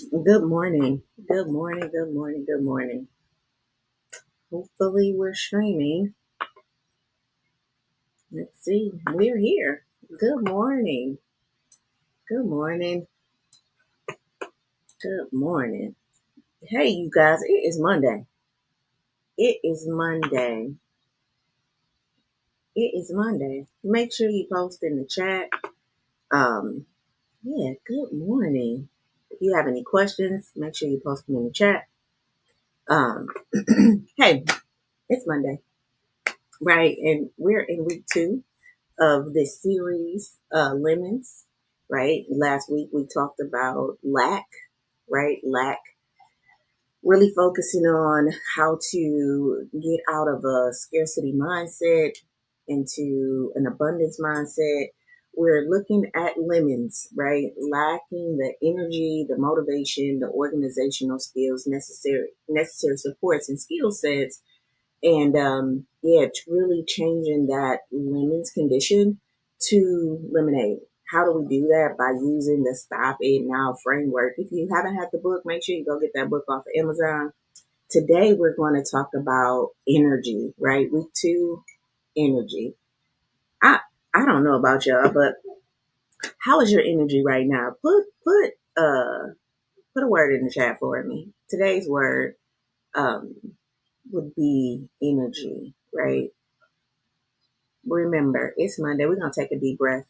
Good morning. Good morning. Good morning. Good morning. Hopefully, we're streaming. Let's see. We're here. Good morning. Good morning. Good morning. Hey, you guys, it is Monday. It is Monday. It is Monday. Make sure you post in the chat. Um, yeah, good morning. If you have any questions, make sure you post them in the chat. Um, hey, it's Monday, right? And we're in week 2 of this series, Lemons, right? Last week we talked about lack, right? Lack, really focusing on how to get out of a scarcity mindset into an abundance mindset. We're looking at lemons, right? Lacking the energy, the motivation, the organizational skills necessary supports and skill sets, and yeah, it's really changing that lemon's condition to lemonade. How do we do that? By using the Stop It Now framework. If you haven't had the book, make sure you go get that book off of Amazon. Today, we're going to talk about energy, right? Week 2, energy. I I don't know about y'all, but how is your energy right now? Put a word in the chat for me. Today's word um, would be energy, right? Remember, it's Monday. We're going to take a deep breath.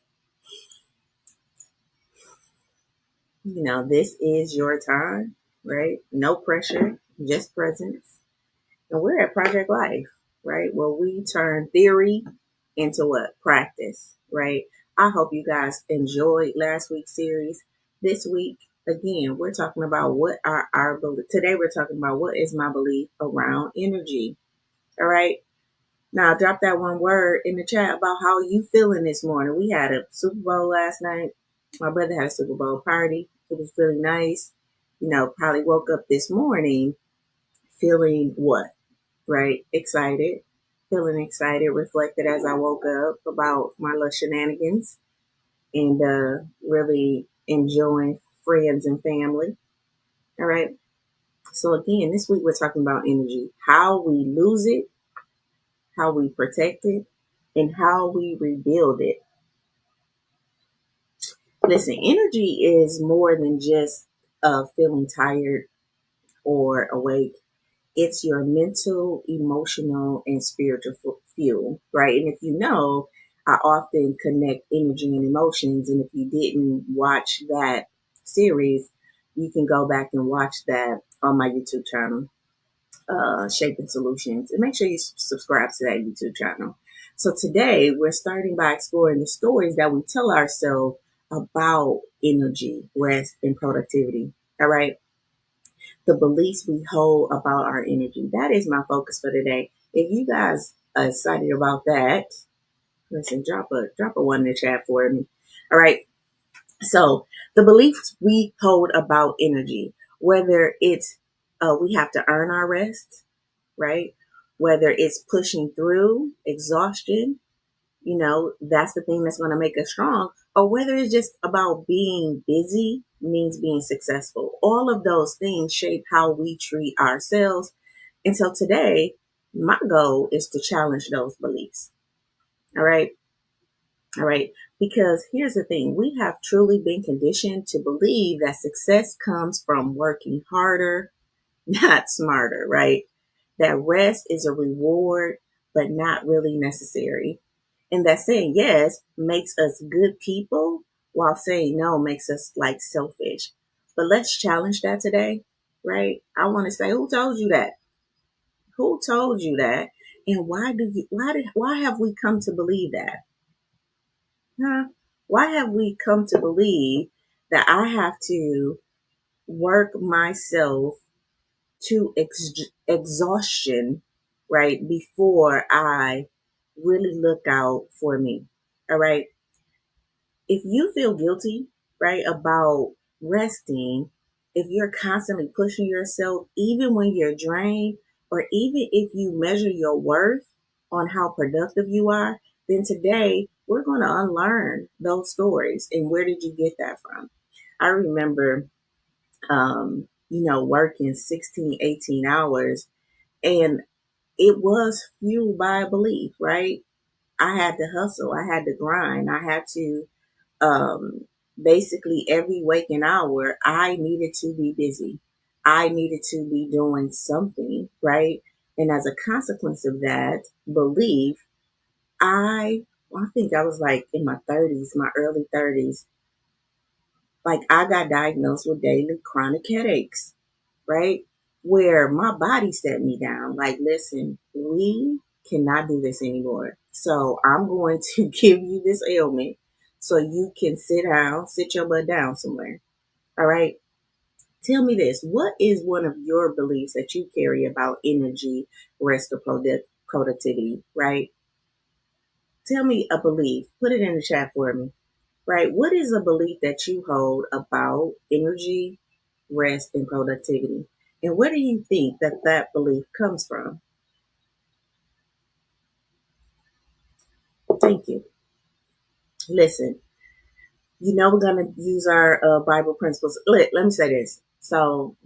This is your time, right? No pressure, just presence. And we're at Project Life, right? Where we turn theory into what? Practice, right? I hope you guys enjoyed last week's series. This week, again, we're talking about what are our beliefs. Today, we're talking about what is my belief around energy, all right? Now, drop that one word in the chat about how you feeling this morning. We had a Super Bowl last night. My brother had a Super Bowl party. It was really nice. Probably woke up this morning feeling what? Right? Excited. Feeling excited, reflected as I woke up about my little shenanigans and really enjoying friends and family. All right. So, again, this week we're talking about energy, how we lose it, how we protect it, and how we rebuild it. Listen, energy is more than just feeling tired or awake. It's your mental, emotional, and spiritual fuel, right? And if you know, I often connect energy and emotions. And if you didn't watch that series, you can go back and watch that on my YouTube channel, Shaping Solutions. And make sure you subscribe to that YouTube channel. So today we're starting by exploring the stories that we tell ourselves about energy, rest, and productivity. All right. The beliefs we hold about our energy. That is my focus for today. If you guys are excited about that, listen, drop a one in the chat for me. All right. So the beliefs we hold about energy, whether it's we have to earn our rest, right? Whether it's pushing through exhaustion, that's the thing that's going to make us strong, or whether it's just about being busy means being successful. All of those things shape how we treat ourselves. And so today, my goal is to challenge those beliefs. All right. All right. Because here's the thing, we have truly been conditioned to believe that success comes from working harder, not smarter, right? That rest is a reward, but not really necessary. And that saying yes makes us good people, while saying no makes us like selfish. But let's challenge that today, right? I want to say, who told you that? Who told you that? And why have we come to believe that? Huh? Why have we come to believe that I have to work myself to exhaustion, right, before I really look out for me? All right. If you feel guilty, right, about resting, if you're constantly pushing yourself, even when you're drained, or even if you measure your worth on how productive you are, then today we're going to unlearn those stories. And where did you get that from? I remember working 16, 18 hours. And it was fueled by a belief, right? I had to hustle. I had to grind. I had to, um, basically every waking hour, I needed to be busy. I needed to be doing something, right? And as a consequence of that belief, I think I was like in my 30s, my early 30s, like I got diagnosed with daily chronic headaches, right? Where my body set me down. Like, listen, we cannot do this anymore. So I'm going to give you this ailment so you can sit your butt down somewhere. All right. Tell me this. What is one of your beliefs that you carry about energy, rest, or productivity, right? Tell me a belief. Put it in the chat for me, right? What is a belief that you hold about energy, rest, and productivity? And where do you think that that belief comes from? Thank you. Listen, we're going to use our Bible principles. Let me say this. So,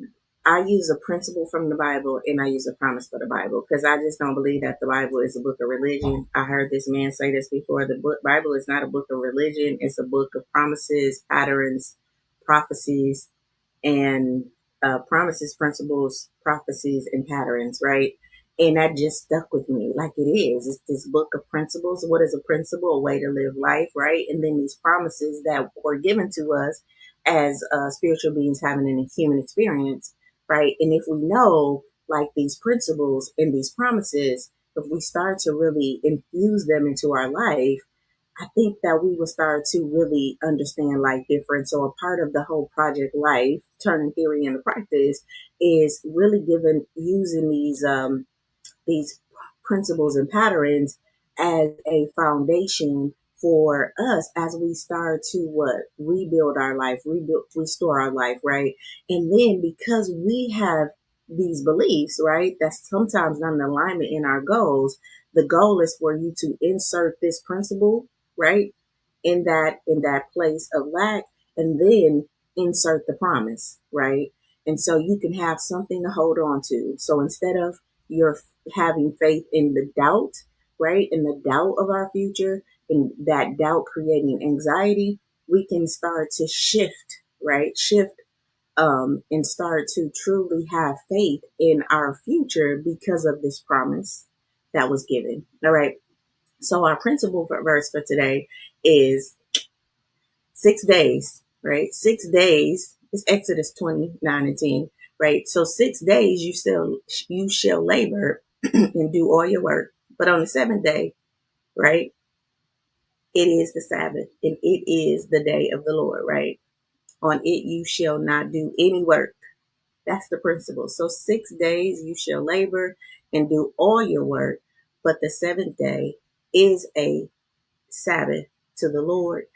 I use a principle from the Bible and I use a promise for the Bible because I just don't believe that the Bible is a book of religion. I heard this man say this before. The Bible is not a book of religion. It's a book of promises, patterns, prophecies, and promises, principles, prophecies, and patterns, right? And that just stuck with me like it is. It's this book of principles. What is a principle? A way to live life, right? And then these promises that were given to us as spiritual beings having a human experience, right? And if we know like these principles and these promises, if we start to really infuse them into our life, I think that we will start to really understand life different. So a part of the whole project life, turning theory into practice, is really using these principles and patterns as a foundation for us as we start to rebuild our life, restore our life, right? And then because we have these beliefs, right, that's sometimes not in alignment in our goals, the goal is for you to insert this principle, right, in that place of lack, and then insert the promise, right? And so you can have something to hold on to. So instead of your having faith in the doubt, right? In the doubt of our future, and that doubt creating anxiety, we can start to shift, right? And start to truly have faith in our future because of this promise that was given. All right. So our principle for verse for today is 6 days, right? 6 days is Exodus 29:10, right? So 6 days you shall labor and do all your work. But on the seventh day, right, it is the Sabbath and it is the day of the Lord, right? On it you shall not do any work. That's the principle. So 6 days you shall labor and do all your work, but the seventh day is a Sabbath to the Lord.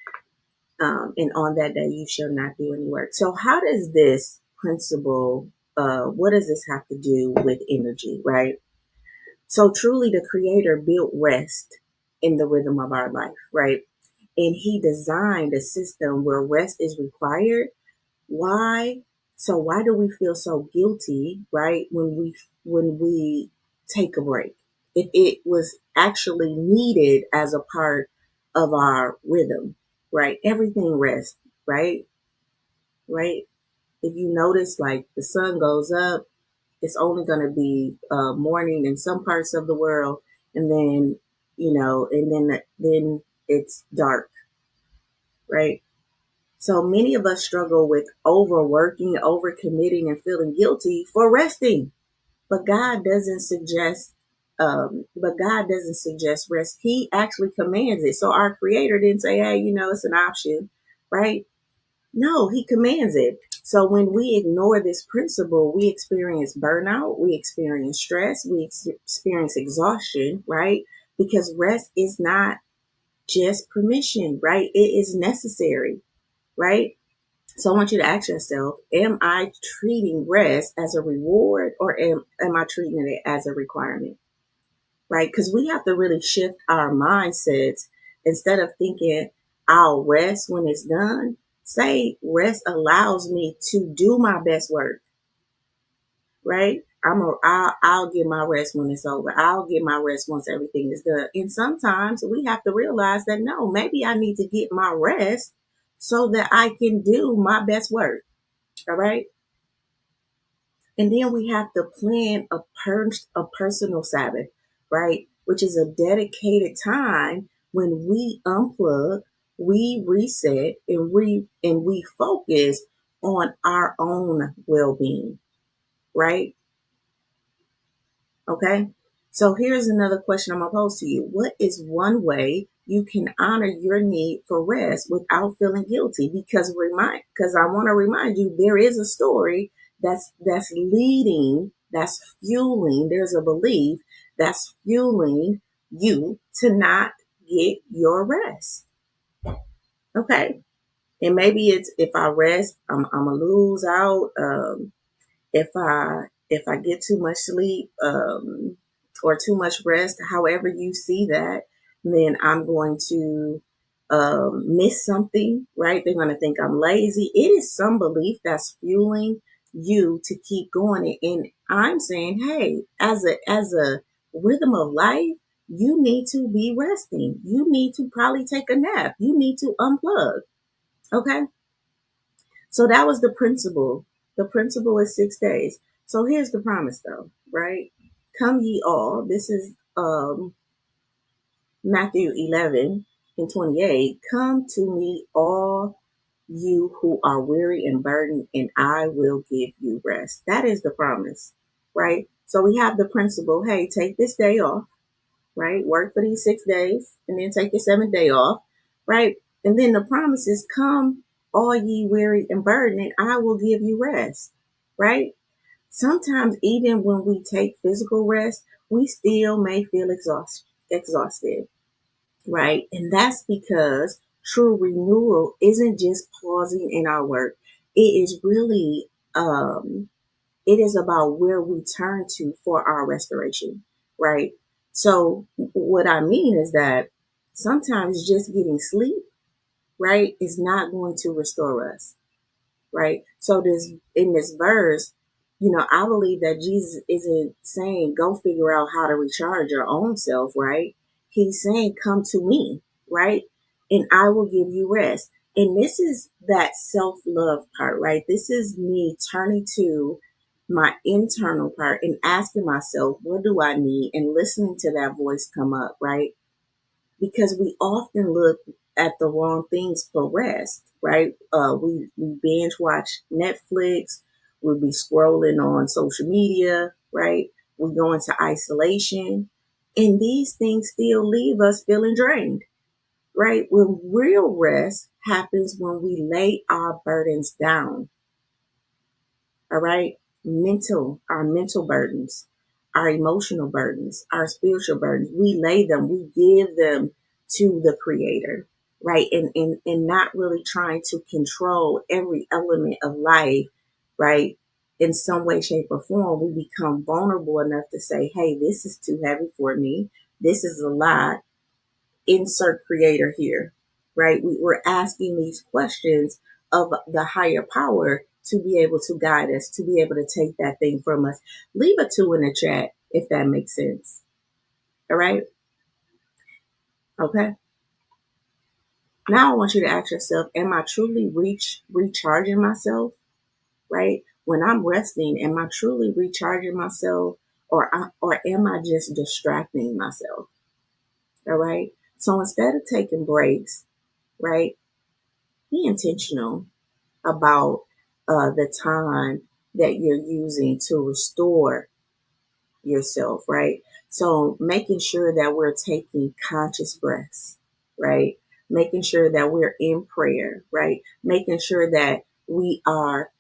And on that day you shall not do any work. So how does this principle, what does this have to do with energy, right? So truly the creator built rest in the rhythm of our life, right? And he designed a system where rest is required. Why? So why do we feel so guilty, right? When we take a break? If it was actually needed as a part of our rhythm, right? Everything rests, right? Right? If you notice, like the sun goes up, it's only going to be morning in some parts of the world, and then and then it's dark, right? So many of us struggle with overworking, overcommitting, and feeling guilty for resting. But God doesn't suggest. But God doesn't suggest rest. He actually commands it. So our Creator didn't say, "Hey, it's an option," right? No, He commands it. So when we ignore this principle, we experience burnout, we experience stress, we experience exhaustion, right? Because rest is not just permission, right? It is necessary, right? So I want you to ask yourself, am I treating rest as a reward, or am I treating it as a requirement? Right? Because we have to really shift our mindsets. Instead of thinking I'll rest when it's done, Say rest allows me to do my best work, right? I'll get my rest when it's over. I'll get my rest once everything is done. And sometimes we have to realize that no, maybe I need to get my rest so that I can do my best work. All right. And then we have to plan a personal Sabbath, right? Which is a dedicated time when we unplug, we reset, and we focus on our own well-being, right? Okay. So here's another question I'm going to pose to you. What is one way you can honor your need for rest without feeling guilty? Because I want to remind you, there is a story that's leading, that's fueling, there's a belief that's fueling you to not get your rest. Okay. And maybe it's, if I rest, I'm going to lose out. If I get too much sleep, or too much rest, however you see that, then I'm going to miss something, right? They're going to think I'm lazy. It is some belief that's fueling you to keep going. And I'm saying, hey, as a rhythm of life, you need to be resting. You need to probably take a nap. You need to unplug. Okay. So that was the principle. The principle is 6 days. So here's the promise though, right? Come ye all. This is Matthew 11:28. Come to me all you who are weary and burdened, and I will give you rest. That is the promise, right? So we have the principle, hey, take this day off, right? Work for these 6 days and then take your seventh day off, right? And then the promise is, come all ye weary and burdened, and I will give you rest, right? Sometimes even when we take physical rest, we still may feel exhausted, right? And that's because true renewal isn't just pausing in our work. It is really, it is about where we turn to for our restoration, right? So what I mean is that sometimes just getting sleep, right, is not going to restore us, right? So this, in this verse, I believe that Jesus isn't saying go figure out how to recharge your own self, right? He's saying come to me, right? And I will give you rest. And this is that self-love part, right? This is me turning to my internal part and asking myself, what do I need? And listening to that voice come up, right? Because we often look at the wrong things for rest, right? We binge watch Netflix, we'll be scrolling on social media, right? We go into isolation, and these things still leave us feeling drained, right? When real rest happens when we lay our burdens down, all right? Our mental burdens, our emotional burdens, our spiritual burdens, we lay them, we give them to the creator, right? And not really trying to control every element of life, right? In some way, shape, or form, we become vulnerable enough to say, hey, this is too heavy for me. This is a lot. Insert creator here, right? We're asking these questions of the higher power to be able to guide us, to be able to take that thing from us. Leave a 2 in the chat if that makes sense. All right. Okay. Now I want you to ask yourself, am I truly recharging myself? Right? When I'm resting, am I truly recharging myself, or am I just distracting myself? All right. So instead of taking breaks, right, be intentional about the time that you're using to restore yourself, right? So making sure that we're taking conscious breaths, right? Making sure that we're in prayer, right? Making sure that we are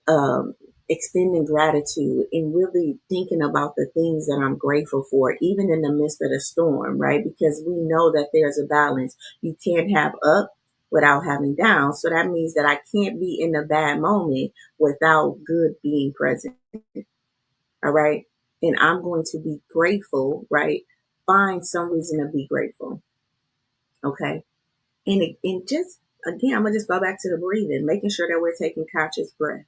um, extending gratitude and really thinking about the things that I'm grateful for, even in the midst of the storm, right? Because we know that there's a balance. You can't have up without having down. So that means that I can't be in a bad moment without good being present. All right. And I'm going to be grateful, right? Find some reason to be grateful. Okay. And just Again, I'm going to just go back to the breathing, making sure that we're taking conscious breaths.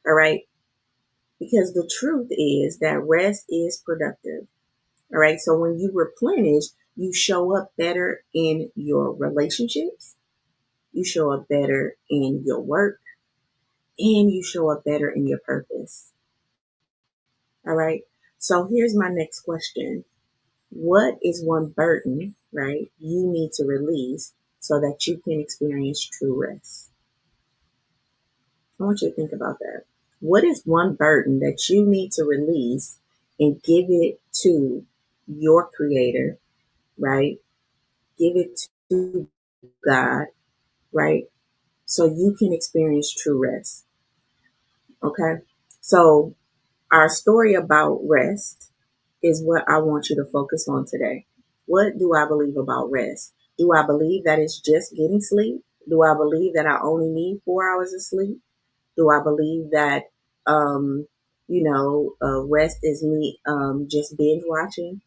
All right. Because the truth is that rest is productive. All right. So when you replenish, you show up better in your relationships, you show up better in your work, and you show up better in your purpose. All right. So here's my next question. What is one burden, right, you need to release so that you can experience true rest? I want you to think about that. What is one burden that you need to release and give it to your creator, right? Give it to God, right? So you can experience true rest. Okay. So our story about rest is what I want you to focus on today. What do I believe about rest? Do I believe that it's just getting sleep? Do I believe that I only need 4 hours of sleep? Do I believe that, rest is me just binge watching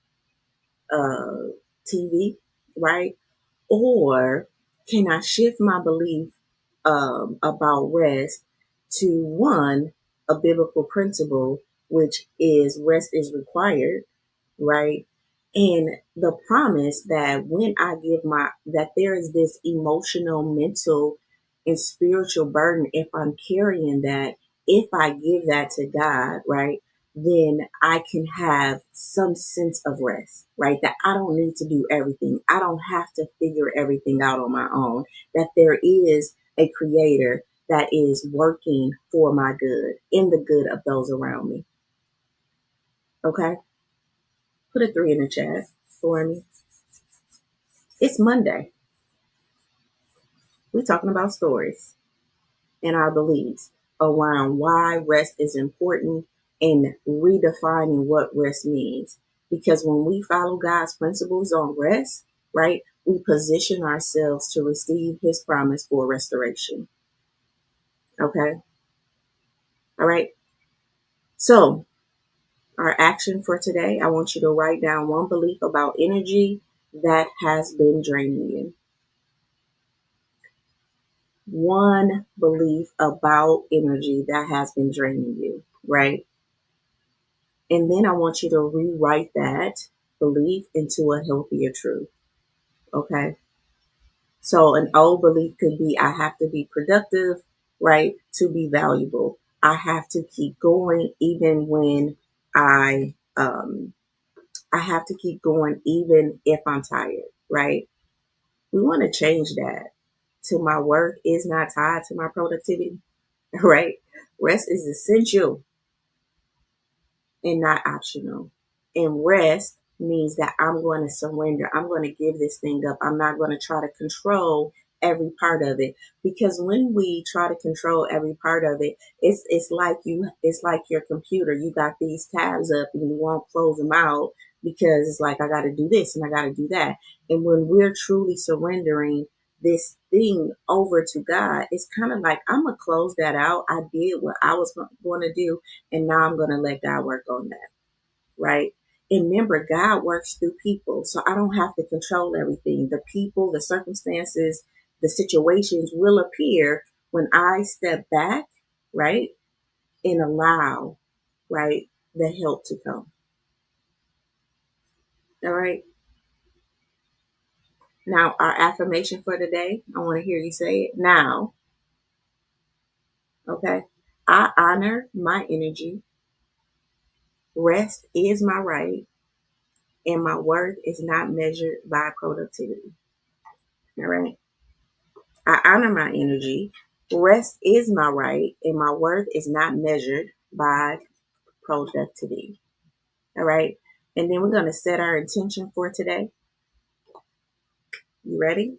uh, TV, right? Or can I shift my belief about rest to one, a biblical principle, which is rest is required, right? And the promise that when I give that there is this emotional, mental, and spiritual burden, if I'm carrying that, if I give that to God, right, then I can have some sense of rest, right? That I don't need to do everything. I don't have to figure everything out on my own. That there is a creator that is working for my good, in the good of those around me. Okay? Put a 3 in the chat for me. It's Monday. We're talking about stories and our beliefs around why rest is important and redefining what rest means. Because when we follow God's principles on rest, right, we position ourselves to receive his promise for restoration. Okay? All right. So, our action for today, I want you to write down one belief about energy that has been draining you. One belief about energy that has been draining you, right? And then I want you to rewrite that belief into a healthier truth, okay? So an old belief could be I have to be productive, right, to be valuable. I have to keep going even when I have to keep going even if I'm tired, right? We want to change that to my work is not tied to my productivity, right? Rest is essential and not optional. And rest means that I'm going to surrender. I'm going to give this thing up. I'm not going to try to control every part of it, because when we try to control every part of it, it's like your computer. You got these tabs up and you won't close them out because it's like I got to do this and I got to do that. And when we're truly surrendering this thing over to God, it's kind of like I'm gonna close that out. I did what I was going to do, and now I'm going to let God work on that, right? And remember, God works through people. So I don't have to control everything. The people, the circumstances, the situations will appear when I step back, right? And allow, right, the help to come. All right. Now, our affirmation for today, I want to hear you say it now. Okay. I honor my energy. Rest is my right, and my worth is not measured by productivity. All right. I honor my energy. Rest is my right, and my worth is not measured by productivity. All right. And then we're going to set our intention for today. You ready?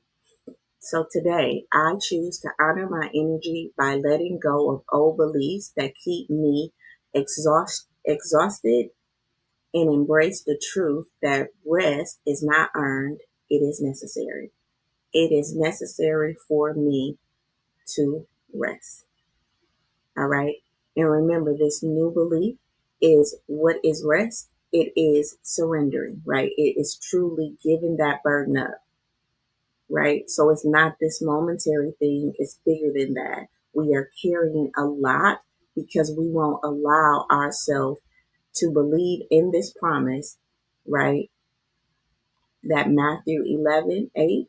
So today, I choose to honor my energy by letting go of old beliefs that keep me exhausted, and embrace the truth that rest is not earned, it is necessary. It is necessary for me to rest. All right. And remember, this new belief is what is rest? It is surrendering, right? It is truly giving that burden up. right? So it's not this momentary thing, it's bigger than that. We are carrying a lot because we won't allow ourselves to believe in this promise, right? That Matthew 11:8,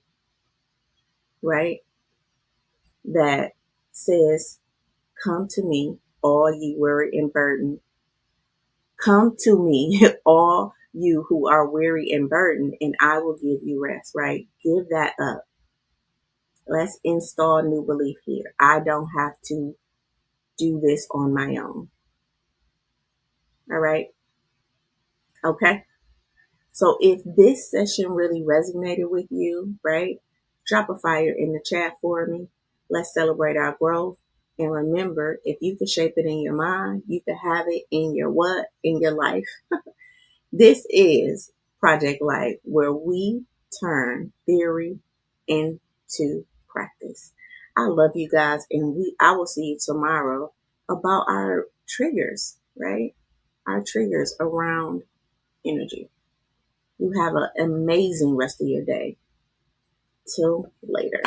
right? That says, "Come to me, all ye weary and burdened. Come to me, all you who are weary and burdened, and I will give you rest," right? Give that up. Let's install new belief here. I don't have to do this on my own. All right. Okay. So if this session really resonated with you, right, drop a fire in the chat for me. Let's celebrate our growth. And remember, if you can shape it in your mind, you can have it in your what? In your life. This is Project Life, where we turn theory into practice. I love you guys, and I will see you tomorrow about our triggers, right? Our triggers around energy. You have an amazing rest of your day. Till later.